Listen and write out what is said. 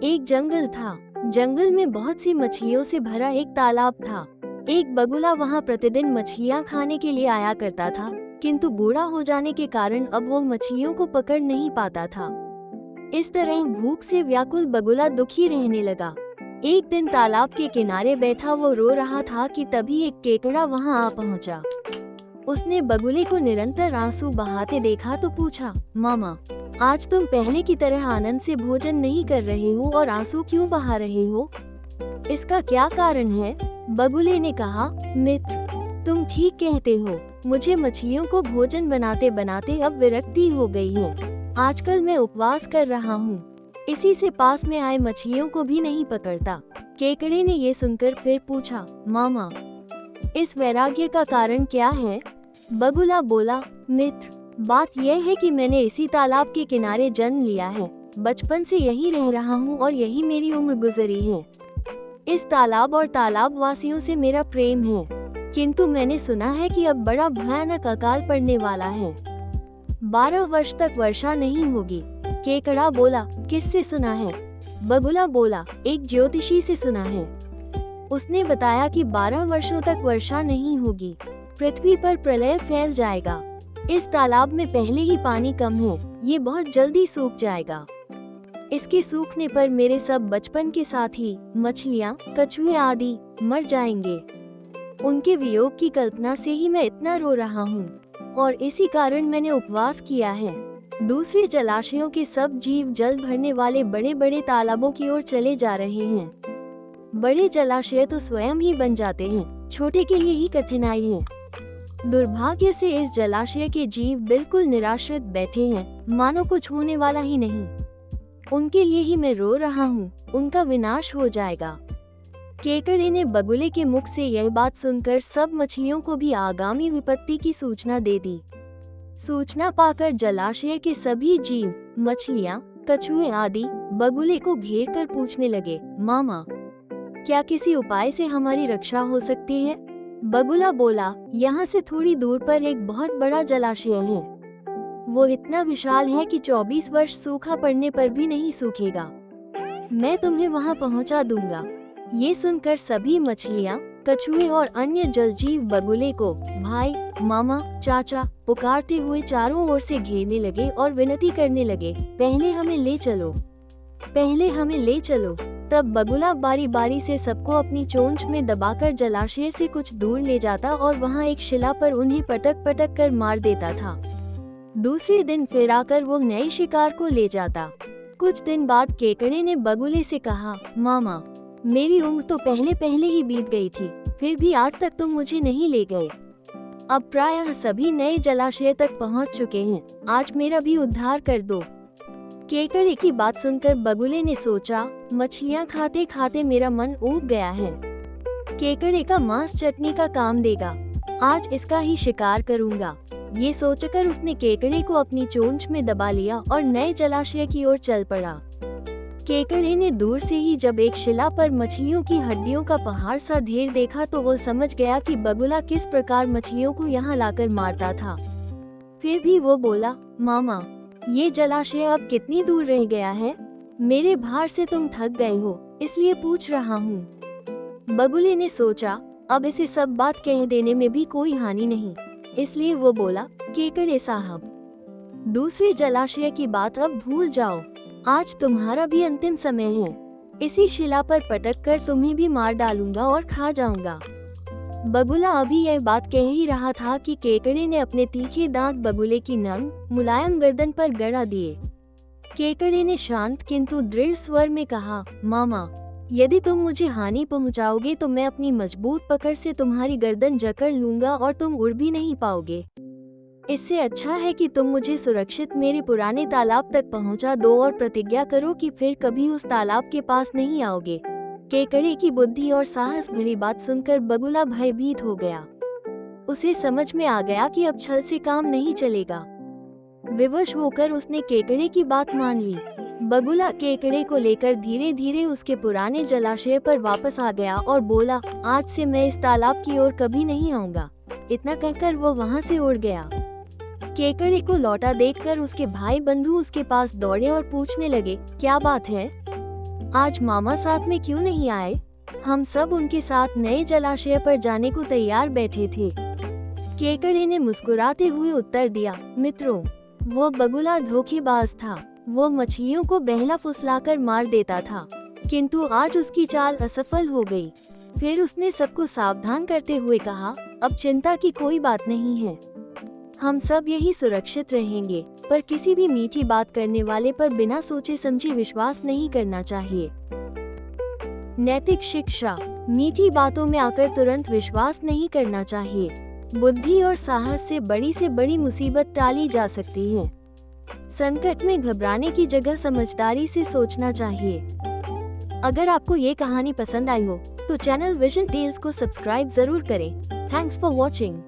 एक जंगल था। जंगल में बहुत सी मछलियों से भरा एक तालाब था। एक बगुला वहाँ प्रतिदिन मछलियाँ खाने के लिए आया करता था, किंतु बूढ़ा हो जाने के कारण अब वो मछलियों को पकड़ नहीं पाता था। इस तरह भूख से व्याकुल बगुला दुखी रहने लगा। एक दिन तालाब के किनारे बैठा वो रो रहा था कि तभी एक केकड़ा वहाँ आ पहुँचा। उसने बगुले को निरंतर आंसू बहाते देखा तो पूछा, मामा, आज तुम पहले की तरह आनंद से भोजन नहीं कर रहे हो और आंसू क्यों बहा रहे हो? इसका क्या कारण है? बगुले ने कहा, मित्र, तुम ठीक कहते हो। मुझे मछलियों को भोजन बनाते बनाते अब विरक्ति हो गई है। आजकल मैं उपवास कर रहा हूँ, इसी से पास में आए मछलियों को भी नहीं पकड़ता। केकड़े ने ये सुनकर फिर पूछा, मामा, इस वैराग्य का कारण क्या है? बगुला बोला, मित्र, बात यह है कि मैंने इसी तालाब के किनारे जन्म लिया है। बचपन से यही रह रहा हूँ और यही मेरी उम्र गुजरी है। इस तालाब और तालाब वासियों से मेरा प्रेम है, किंतु मैंने सुना है कि अब बड़ा भयानक अकाल पड़ने वाला है। 12 वर्ष तक वर्षा नहीं होगी। केकड़ा बोला, किससे सुना है? बगुला बोला, एक ज्योतिषी से सुना है। उसने बताया कि 12 वर्षों तक वर्षा नहीं होगी, पृथ्वी पर प्रलय फैल जाएगा। इस तालाब में पहले ही पानी कम है, ये बहुत जल्दी सूख जाएगा। इसके सूखने पर मेरे सब बचपन के साथी, मछलियाँ, कछुए आदि मर जाएंगे। उनके वियोग की कल्पना से ही मैं इतना रो रहा हूँ और इसी कारण मैंने उपवास किया है। दूसरे जलाशयों के सब जीव जल भरने वाले बड़े बड़े तालाबों की ओर चले जा रहे हैं। बड़े जलाशय तो स्वयं ही बन जाते हैं, छोटे के लिए ही कठिनाई है। दुर्भाग्य से इस जलाशय के जीव बिल्कुल निराश्रित बैठे हैं, मानो कुछ होने वाला ही नहीं। उनके लिए ही मैं रो रहा हूँ, उनका विनाश हो जाएगा। केकड़े ने बगुले के मुख से यह बात सुनकर सब मछलियों को भी आगामी विपत्ति की सूचना दे दी। सूचना पाकर जलाशय के सभी जीव, मछलियाँ, कछुए आदि बगुले को घेर कर पूछने लगे, मामा, क्या किसी उपाय से हमारी रक्षा हो सकती है? बगुला बोला, यहाँ से थोड़ी दूर पर एक बहुत बड़ा जलाशय है। वो इतना विशाल है कि 24 वर्ष सूखा पड़ने पर भी नहीं सूखेगा। मैं तुम्हें वहाँ पहुँचा दूंगा। ये सुनकर सभी मछलियाँ, कछुए और अन्य जलजीव बगुले को भाई, मामा, चाचा पुकारते हुए चारों ओर से घेरने लगे और विनती करने लगे, पहले हमें ले चलो, पहले हमें ले चलो। तब बगुला बारी बारी से सबको अपनी चोंच में दबाकर जलाशय से कुछ दूर ले जाता और वहाँ एक शिला पर उन्हें पटक पटक कर मार देता था। दूसरे दिन फिर आकर वो नए शिकार को ले जाता। कुछ दिन बाद केकड़े ने बगुले से कहा, मामा, मेरी उम्र तो पहले पहले ही बीत गई थी, फिर भी आज तक तुम मुझे नहीं ले गए। अब प्रायः सभी नए जलाशय तक पहुँच चुके हैं, आज मेरा भी उद्धार कर दो। केकड़े की बात सुनकर बगुले ने सोचा, मछलियाँ खाते खाते मेरा मन ऊब गया है। केकड़े का मांस चटनी का काम देगा, आज इसका ही शिकार करूँगा। ये सोचकर उसने केकड़े को अपनी चोंच में दबा लिया और नए जलाशय की ओर चल पड़ा। केकड़े ने दूर से ही जब एक शिला पर मछलियों की हड्डियों का पहाड़ सा ढेर देखा तो वो समझ गया कि बगुला किस प्रकार मछलियों को यहाँ लाकर मारता था। फिर भी वो बोला, मामा, ये जलाशय अब कितनी दूर रह गया है? मेरे भार से तुम थक गए हो, इसलिए पूछ रहा हूँ। बगुले ने सोचा, अब इसे सब बात कह देने में भी कोई हानि नहीं, इसलिए वो बोला, केकड़े साहब, दूसरे जलाशय की बात अब भूल जाओ, आज तुम्हारा भी अंतिम समय है। इसी शिला पर पटक कर तुम्हें भी मार डालूंगा और खा जाऊंगा। बगुला अभी यह बात कह ही रहा था कि केकड़े ने अपने तीखे दांत बगुले की नम, मुलायम गर्दन पर गड़ा दिए। केकड़े ने शांत किंतु दृढ़ स्वर में कहा, मामा, यदि तुम मुझे हानि पहुंचाओगे तो मैं अपनी मजबूत पकड़ से तुम्हारी गर्दन जकड़ लूंगा और तुम उड़ भी नहीं पाओगे। इससे अच्छा है कि तुम मुझे सुरक्षित मेरे पुराने तालाब तक पहुंचा दो और प्रतिज्ञा करो कि फिर कभी उस तालाब के पास नहीं आओगे। केकड़े की बुद्धि और साहस भरी बात सुनकर बगुला भयभीत हो गया। उसे समझ में आ गया कि अब छल से काम नहीं चलेगा। विवश होकर उसने केकड़े की बात मान ली। बगुला केकड़े को लेकर धीरे धीरे उसके पुराने जलाशय पर वापस आ गया और बोला, आज से मैं इस तालाब की ओर कभी नहीं आऊंगा। इतना कहकर वो वहां से उड़ गया। केकड़े को लौटा देखकर उसके भाई बंधु उसके पास दौड़े और पूछने लगे, क्या बात है? आज मामा साथ में क्यों नहीं आए? हम सब उनके साथ नए जलाशय पर जाने को तैयार बैठे थे। केकड़े ने मुस्कुराते हुए उत्तर दिया, मित्रों, वो बगुला धोखेबाज था। वो मछलियों को बहला फुसलाकर मार देता था, किंतु आज उसकी चाल असफल हो गई। फिर उसने सबको सावधान करते हुए कहा, अब चिंता की कोई बात नहीं है, हम सब यही सुरक्षित रहेंगे। पर किसी भी मीठी बात करने वाले पर बिना सोचे समझे विश्वास नहीं करना चाहिए। नैतिक शिक्षा, मीठी बातों में आकर तुरंत विश्वास नहीं करना चाहिए। बुद्धि और साहस से बड़ी मुसीबत टाली जा सकती है। संकट में घबराने की जगह समझदारी से सोचना चाहिए। अगर आपको ये कहानी पसंद आई हो तो चैनल विजन टेल्स को सब्सक्राइब जरूर करें। Thanks for watching.